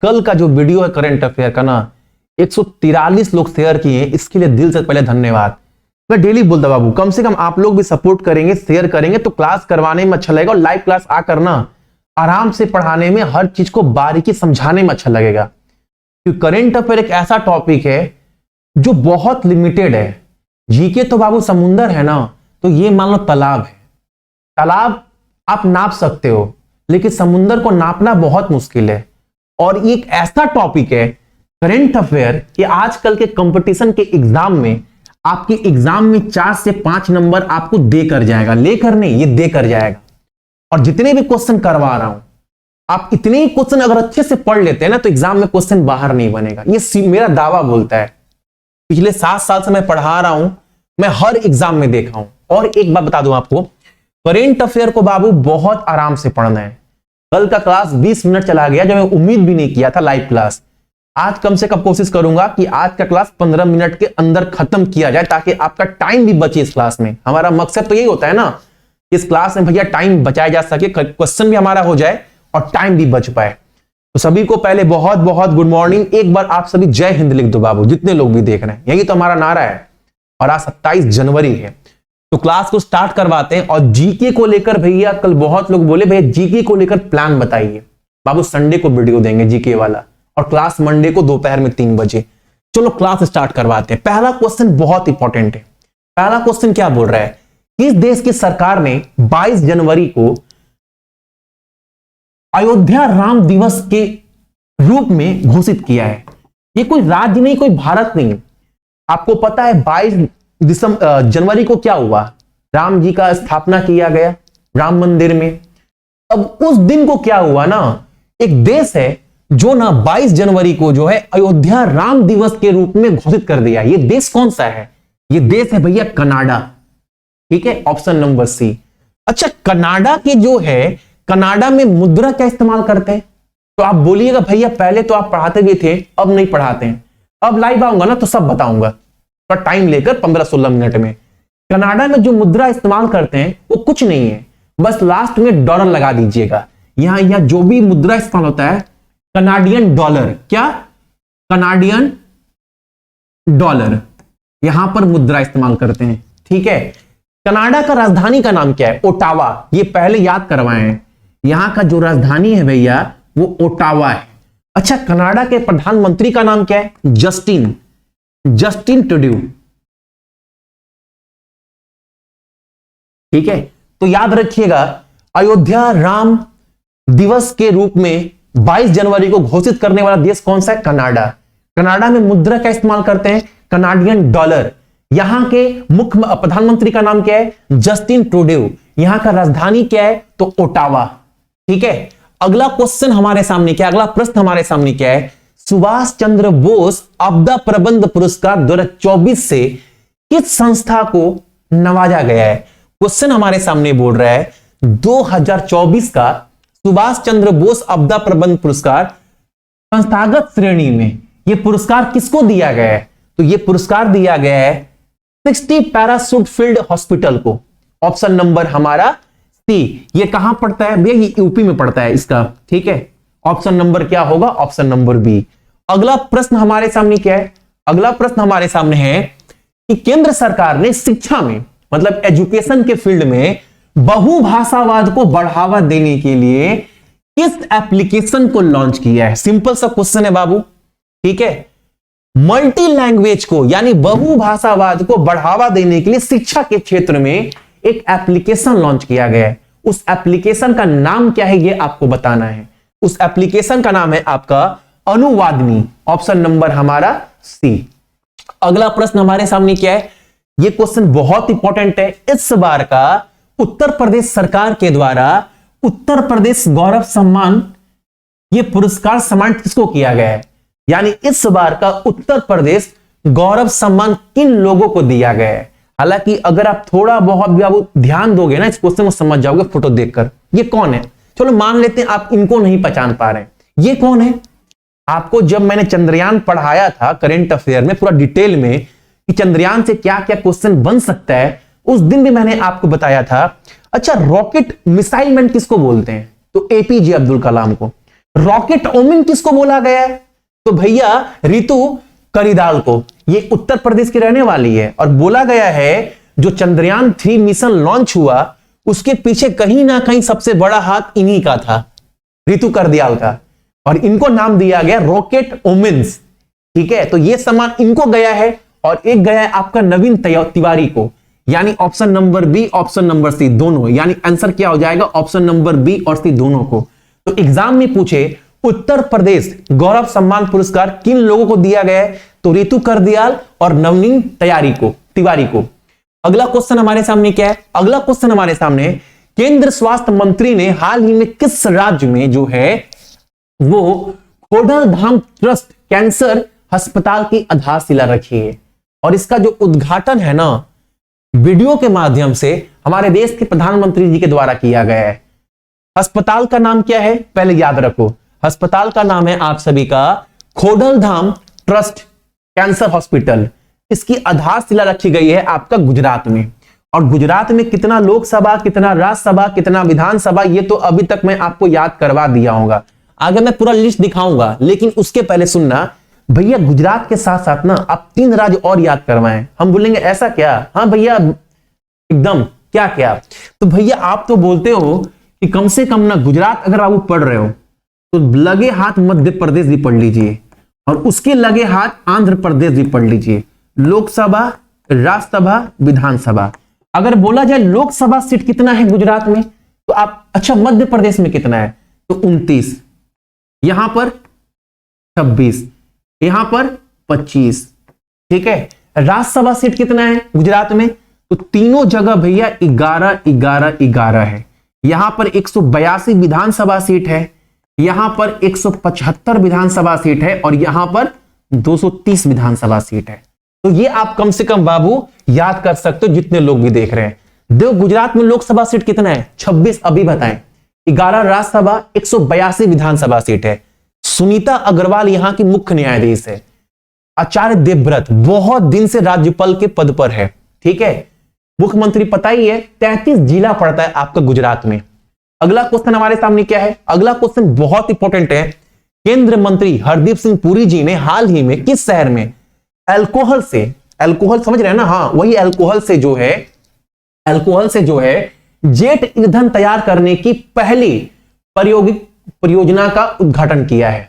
कल का जो वीडियो है करंट अफेयर का ना 143 लोग शेयर किए, इसके लिए दिल से पहले धन्यवाद। मैं डेली बोलता बाबू, कम से कम आप लोग भी सपोर्ट करेंगे, शेयर करेंगे तो क्लास करवाने में अच्छा लगेगा और लाइव क्लास आकर ना आराम से पढ़ाने में, हर चीज को बारीकी समझाने में अच्छा लगेगा। क्योंकि करंट अफेयर एक ऐसा टॉपिक है जो बहुत लिमिटेड है। जीके तो बाबू समुंदर है ना, तो ये मान लो तालाब है। तालाब आप नाप सकते हो, लेकिन समुंदर को नापना बहुत मुश्किल है। और ये एक ऐसा टॉपिक है करंट अफेयर कि आजकल के कंपटीशन के एग्जाम में, आपके एग्जाम में 4 से 5 नंबर आपको देकर जाएगा, लेकर नहीं, ये देकर जाएगा। और जितने भी क्वेश्चन करवा रहा हूं, आप इतने ही क्वेश्चन अगर अच्छे से पढ़ लेते हैं ना, तो एग्जाम में क्वेश्चन बाहर नहीं बनेगा। ये मेरा दावा बोलता है। पिछले 7 साल से मैं पढ़ा रहा हूं, मैं हर एग्जाम में देखा हूं। और एक बात बता दूं आपको, करंट अफेयर को बाबू बहुत आराम से पढ़ना है। कल का क्लास 20 मिनट चला गया, जो मैं उम्मीद भी नहीं किया था लाइव क्लास। आज कम से कम कोशिश करूंगा कि आज का क्लास 15 मिनट के अंदर खत्म किया जाए, ताकि आपका टाइम भी बचे इस क्लास में। हमारा मकसद तो यही होता है ना, इस क्लास में भैया टाइम बचाया जा सके, क्वेश्चन भी हमारा हो जाए और टाइम भी बच पाए। तो सभी को पहले बहुत बहुत गुड मॉर्निंग। एक बार आप सभी जय हिंद लिख दो बाबू, जितने लोग भी देख रहे हैं, यही तो हमारा नारा है। और आज 27 जनवरी है, तो क्लास को स्टार्ट करवाते हैं। और जीके को लेकर भैया, कल बहुत लोग बोले भैया जीके को लेकर प्लान बताइए। बाबू संडे को वीडियो देंगे जीके वाला, और क्लास मंडे को दोपहर में 3 बजे। चलो क्लास स्टार्ट करवाते हैं। पहला क्वेश्चन बहुत इंपॉर्टेंट है। पहला क्वेश्चन क्या बोल रहा है, किस देश की सरकार ने 22 जनवरी को अयोध्या राम दिवस के रूप में घोषित किया है? ये कोई राज्य नहीं, कोई भारत नहीं। आपको पता है 22 जनवरी को क्या हुआ? राम जी का स्थापना किया गया राम मंदिर में। अब उस दिन को क्या हुआ ना, एक देश है जो ना 22 जनवरी को जो है अयोध्या राम दिवस के रूप में घोषित कर दिया। ये देश कौन सा है? ये देश है भैया कनाडा। ठीक है, ऑप्शन नंबर सी। अच्छा, कनाडा के जो है, कनाडा में मुद्रा क्या इस्तेमाल करते हैं? तो आप बोलिएगा भैया पहले तो आप पढ़ाते भी थे, अब नहीं पढ़ाते हैं। अब लाइव आऊंगा ना तो सब बताऊंगा, थोड़ा टाइम लेकर 15-16 मिनट में। कनाडा में जो मुद्रा इस्तेमाल करते हैं वो कुछ नहीं है, बस लास्ट में डॉलर लगा दीजिएगा। यहां जो भी मुद्रा इस्तेमाल होता है, कनाडियन डॉलर। क्या? कनाडियन डॉलर, यहां पर मुद्रा इस्तेमाल करते हैं। ठीक है, कनाडा का राजधानी का नाम क्या है? ओटावा। ये पहले याद करवाए हैं, यहां का जो राजधानी है भैया वो ओटावा है। अच्छा, कनाडा के प्रधानमंत्री का नाम क्या है? Justin Trudeau. ठीक है, तो याद रखिएगा, अयोध्या राम दिवस के रूप में 22 जनवरी को घोषित करने वाला देश कौन सा है? कनाडा। कनाडा में मुद्रा का इस्तेमाल करते हैं, कनाडियन डॉलर। यहां के मुख्य प्रधानमंत्री का नाम क्या है? Justin Trudeau. यहां का राजधानी क्या है? तो ओटावा। ठीक है, अगला क्वेश्चन हमारे सामने क्या है? अगला प्रश्न हमारे सामने क्या है? सुभाष चंद्र बोस आपदा प्रबंध पुरस्कार 2024 से किस संस्था को नवाजा गया है? क्वेश्चन हमारे सामने बोल रहा है 2024 का सुभाष चंद्र बोस आपदा प्रबंध पुरस्कार संस्थागत श्रेणी में यह पुरस्कार किसको दिया गया है? तो यह पुरस्कार दिया गया है 60 पैराशूट फील्ड हॉस्पिटल को। ऑप्शन नंबर हमारा सी। ये कहां पड़ता है भैया? ये यूपी में पड़ता है इसका। ठीक है, ऑप्शन नंबर क्या होगा? Option number B. अगला प्रश्न हमारे सामने क्या है? अगला प्रश्न हमारे सामने है कि केंद्र सरकार ने शिक्षा में, मतलब एजुकेशन के फील्ड में बहुभाषावाद को बढ़ावा देने के लिए किस एप्लीकेशन को लॉन्च किया है? सिंपल सा क्वेश्चन है बाबू। ठीक है, मल्टी लैंग्वेज को, यानी बहुभाषावाद को बढ़ावा देने के लिए शिक्षा के क्षेत्र में एक एप्लीकेशन लॉन्च किया गया है। उस एप्लीकेशन का नाम क्या है ये आपको बताना है। उस एप्लीकेशन का नाम है आपका अनुवादनी। ऑप्शन नंबर हमारा सी। अगला प्रश्न हमारे सामने क्या है? यह क्वेश्चन बहुत इंपॉर्टेंट है। इस बार का उत्तर प्रदेश सरकार के द्वारा उत्तर प्रदेश गौरव सम्मान, यह पुरस्कार सम्मानित किसको किया गया है? यानी इस बार का उत्तर प्रदेश गौरव सम्मान किन लोगों को दिया गया है? हालांकि अगर आप थोड़ा बहुत भी आप ध्यान दोगे ना इस क्वेश्चन को, समझ जाओगे फोटो देखकर ये कौन है। चलो मान लेते हैं आप इनको नहीं पहचान पा रहे हैं, ये कौन है? आपको जब मैंने चंद्रयान पढ़ाया था करंट अफेयर में पूरा डिटेल में कि चंद्रयान से क्या क्या क्वेश्चन बन सकता है, उस दिन भी मैंने आपको बताया था। अच्छा, रॉकेट मिसाइल मैन किसको बोलते हैं? तो एपीजे अब्दुल कलाम को। रॉकेट ओमिन किसको बोला गया है? तो भैया रितु करिदाल को। ये उत्तर प्रदेश की रहने वाली है और बोला गया है जो चंद्रयान 3 मिशन लॉन्च हुआ उसके पीछे कहीं ना कहीं सबसे बड़ा हाथ इन्हीं का था, रितु करदियाल का, और इनको नाम दिया गया रॉकेट ओमिन्स। ठीक है, तो ये सम्मान इनको गया है और एक गया है आपका नवीन तिवारी को, यानी option number B option number C दोनों, यानी आंसर क्या हो जाएगा ऑप्शन नंबर बी और सी दोनों को। तो एग्जाम में पूछे उत्तर प्रदेश गौरव सम्मान पुरस्कार किन लोगों को दिया गया है? तो रितु करदियाल और नवनीत तिवारी को। अगला क्वेश्चन हमारे सामने क्या है? अगला क्वेश्चन हमारे सामने, केंद्र स्वास्थ्य मंत्री ने हाल ही में किस राज्य में जो है वो खोडलधाम ट्रस्ट कैंसर अस्पताल की आधारशिला रखी है? और इसका जो उद्घाटन है ना वीडियो के माध्यम से हमारे देश के प्रधानमंत्री जी के द्वारा किया गया है। अस्पताल का नाम क्या है? पहले याद रखो, अस्पताल का नाम है आप सभी का खोडलधाम ट्रस्ट कैंसर हॉस्पिटल। इसकी आधारशिला रखी गई है आपका गुजरात में। और गुजरात में कितना लोकसभा, कितना राज्यसभा, कितना विधानसभा, ये तो अभी तक मैं आपको याद करवा दिया होगा। आगे मैं पूरा लिस्ट दिखाऊंगा, लेकिन उसके पहले सुनना भैया, गुजरात के साथ साथ ना आप 3 राज्य और याद करवाएं। हम बोलेंगे ऐसा क्या? हाँ भैया एकदम क्या क्या? तो भैया आप तो बोलते हो कि कम से कम ना गुजरात अगर आप पढ़ रहे हो तो लगे हाथ मध्य प्रदेश भी पढ़ लीजिए और उसके लगे हाथ आंध्र प्रदेश भी पढ़ लीजिए। लोकसभा, राज्यसभा, विधानसभा। अगर बोला जाए लोकसभा सीट कितना है गुजरात में तो आप, अच्छा मध्य प्रदेश में कितना है? तो 29, यहां पर 26, यहां पर 25। ठीक है, राज्यसभा सीट कितना है गुजरात में? तो तीनों जगह भैया 11 11 11 है। यहां पर 182 विधानसभा सीट है, यहां पर 175 विधानसभा सीट है और यहां पर 230 विधानसभा सीट है। तो ये आप कम से कम बाबू याद कर सकते हो जितने लोग भी देख रहे हैं। देखो गुजरात में लोकसभा सीट कितना है? 26 अभी बताएं। 11 राज्यसभा, 182 विधानसभा सीट है। सुनीता अग्रवाल यहां की मुख्य न्यायाधीश है। आचार्य देवव्रत बहुत दिन से राज्यपाल के पद पर है। ठीक है, मुख्यमंत्री पता ही है, 33 जिला पड़ता है आपका गुजरात में। अगला क्वेश्चन हमारे सामने क्या है? अगला क्वेश्चन बहुत इंपॉर्टेंट है। केंद्र मंत्री हरदीप सिंह पुरी जी ने हाल ही में किस शहर में अल्कोहल समझ रहे हैं ना? हाँ, वही अल्कोहल से जो है जेट ईंधन तैयार करने की पहली प्रायोगिक परियोजना का उद्घाटन किया है।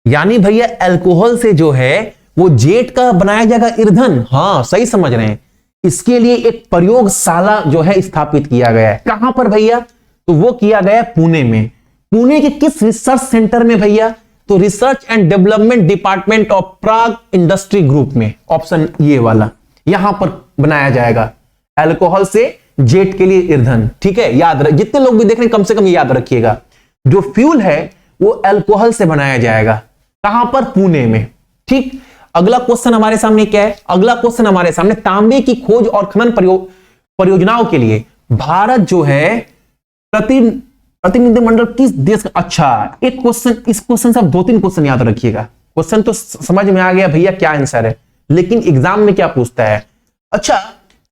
यानी भैया अल्कोहल से जो है वो जेट का बनाया जाएगा ईंधन। हाँ सही समझ रहे हैं। इसके लिए एक प्रयोगशाला जो है स्थापित किया गया है। कहां पर भैया? तो वो किया गया पुणे में। पुणे के किस रिसर्च सेंटर में भैया? तो research and development department of Prague industry group में, ऑप्शन ये वाला, यहां पर बनाया जाएगा अल्कोहल से जेट के लिए ईंधन। ठीक है, याद रख, जितने लोग भी देख रहे हैं कम से कम याद रखिएगा, जो फ्यूल है वो अल्कोहल से बनाया जाएगा। कहां पर? पुणे में। ठीक, अगला क्वेश्चन हमारे सामने क्या है? अगला क्वेश्चन हमारे सामने तांबे की खोज और खनन परियोजनाओं के लिए भारत जो है प्रतिनिधिमंडल किस देश का? अच्छा, एक क्वेश्चन, इस क्वेश्चन से 2-3 क्वेश्चन याद रखिएगा। क्वेश्चन तो समझ में आ गया भैया क्या आंसर है, लेकिन एग्जाम में क्या पूछता है? अच्छा,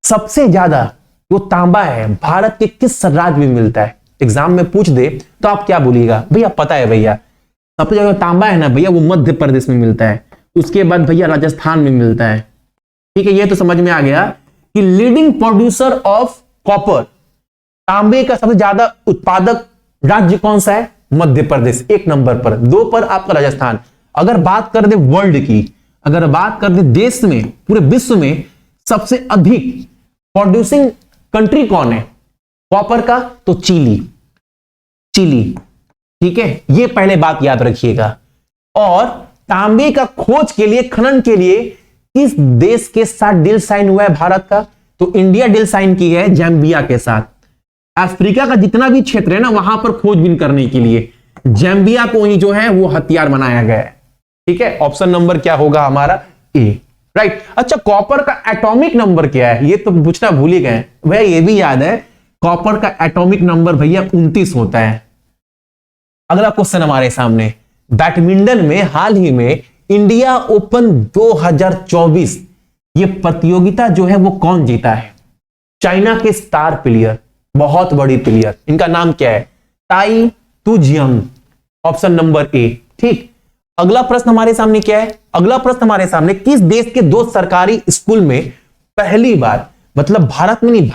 सबसे ज्यादा जो तांबा है भारत के किस राज्य में मिलता है? एग्जाम में पूछ दे तो आप क्या बोलिएगा? भैया पता है भैया, सबसे ज्यादा तांबा है ना भैया वो मध्य प्रदेश में मिलता है, उसके बाद भैया राजस्थान में मिलता है। ठीक है, ये तो समझ में आ गया कि लीडिंग प्रोड्यूसर ऑफ कॉपर, तांबे का सबसे ज्यादा उत्पादक राज्य कौन सा है? मध्य प्रदेश 1 नंबर पर, 2 पर आपका राजस्थान। अगर बात कर दे वर्ल्ड की, अगर बात कर दे देश में, पूरे विश्व में सबसे अधिक प्रोड्यूसिंग कंट्री कौन है कॉपर का? तो चिली। ठीक है, ये पहले बात याद रखिएगा। और तांबे का खोज के लिए, खनन के लिए किस देश के साथ डील साइन हुआ है भारत का? तो इंडिया डील साइन की है जैम्बिया के साथ। अफ्रीका का जितना भी क्षेत्र है ना वहां पर खोजबीन करने के लिए जैम्बिया को ही जो है वो हथियार बनाया गया है। ठीक है, ऑप्शन नंबर क्या होगा हमारा? ए, राइट। अच्छा, कॉपर का एटॉमिक नंबर क्या है? ये तो पूछना भूल ही गए भैया, ये भी याद है, कॉपर का एटॉमिक नंबर भैया 29 होता है। अगला क्वेश्चन हमारे सामने, बैडमिंटन में हाल ही में इंडिया ओपन 2024 ये प्रतियोगिता जो है वो कौन जीता है? चाइना के स्टार प्लेयर, बहुत बड़ी प्लेयर, इनका नाम क्या है? ताई तुजियांग। Option number A. ठीक, अगला प्रश्न हमारे सामने क्या है? अगला प्रश्न हमारे सामने, किस देश के 2 सरकारी स्कूल में पहली बार, मतलब भारत में नहीं,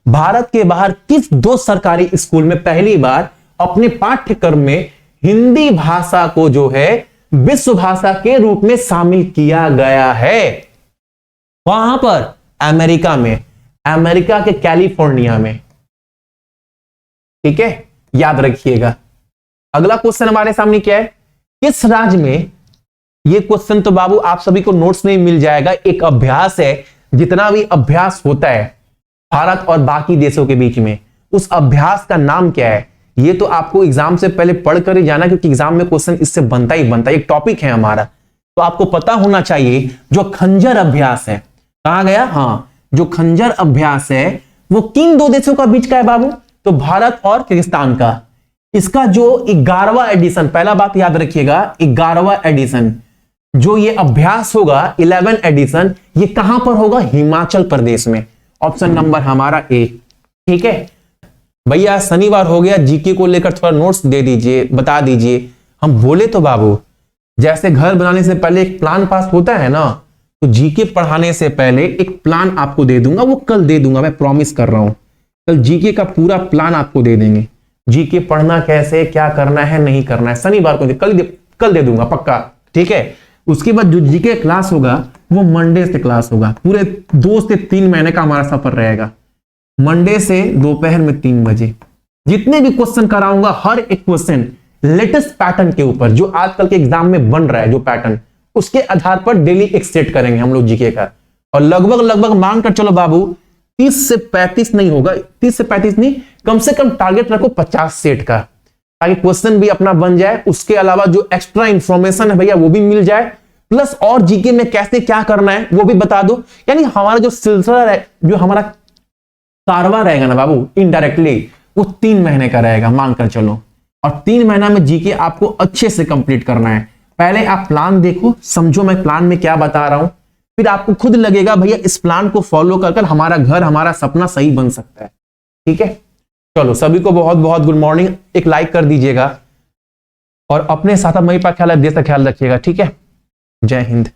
भारत के बाहर किस 2 सरकारी स्कूल में पहली बार अपने पाठ्यक्रम में हिंदी भाषा को जो है विश्व भाषा के रूप में शामिल किया गया है? वहां पर अमेरिका में, अमेरिका के कैलिफोर्निया में। ठीक है, याद रखिएगा। अगला क्वेश्चन हमारे सामने क्या है? किस राज्य में, ये क्वेश्चन तो बाबू आप सभी को नोट्स में मिल जाएगा, एक अभ्यास है, जितना भी अभ्यास होता है भारत और बाकी देशों के बीच में, उस अभ्यास का नाम क्या है? ये तो आपको एग्जाम से पहले पढ़ कर ही जाना, क्योंकि एग्जाम में क्वेश्चन इससे बनता ही बनता है, एक टॉपिक है हमारा, तो आपको पता होना चाहिए। जो खंजर अभ्यास है, कहा गया, हाँ, जो खंजर अभ्यास है वो किन 2 देशों का बीच का है बाबू? तो भारत और किर्गिस्तान का। इसका जो 11वां एडिशन, पहला बात याद रखिएगा, 11वां एडिशन जो ये अभ्यास होगा, 11 एडिशन, ये कहां पर होगा? हिमाचल प्रदेश में। ऑप्शन नंबर हमारा ए। ठीक है भैया, शनिवार हो गया, जीके को लेकर थोड़ा नोट्स दे दीजिए, बता दीजिए। हम बोले तो बाबू, जैसे घर बनाने से पहले एक प्लान पास होता है ना, तो जीके पढ़ाने से पहले एक प्लान आपको दे दूंगा, वो कल दे दूंगा, मैं प्रॉमिस कर रहा हूं। कल जीके का पूरा प्लान आपको दे देंगे, जीके पढ़ना कैसे, क्या करना है, नहीं करना है, शनिवार को कल दे दूंगा पक्का। ठीक है, उसके बाद जो जीके क्लास होगा वो मंडे से क्लास होगा, पूरे 2 से 3 महीने का हमारा सफर रहेगा, मंडे से दोपहर में 3 बजे। जितने भी क्वेश्चन कराऊंगा, हर एक क्वेश्चन लेटेस्ट पैटर्न के ऊपर, जो आजकल के एग्जाम में बन रहा है, जो पैटर्न, उसके आधार पर डेली एक सेट करेंगे हम लोग जीके का। और लगभग मानकर चलो बाबू 30 से 35 नहीं होगा, 30 से 35 नहीं, कम से कम टारगेट रखो 50 सेट का, ताकि क्वेश्चन भी अपना बन जाए, उसके अलावा जो एक्स्ट्रा इंफॉर्मेशन है भैया वो भी मिल जाए, प्लस और जीके में कैसे क्या करना है वो भी बता दो। यानी हमारा जो सिलसिला है, जो हमारा कारवा रहेगा ना बाबू, इनडायरेक्टली वो 3 महीने का रहेगा, मानकर चलो। और 3 महीना में जीके आपको अच्छे से कंप्लीट करना है। पहले आप प्लान देखो, समझो मैं प्लान में क्या बता रहा हूं, फिर आपको खुद लगेगा भैया इस प्लान को फॉलो कर हमारा घर, हमारा सपना सही बन सकता है। ठीक है, चलो सभी को बहुत बहुत गुड मॉर्निंग, एक लाइक कर दीजिएगा और अपने साथ मई का ख्याल, देश का ख्याल रखिएगा। ठीक है, जय हिंद।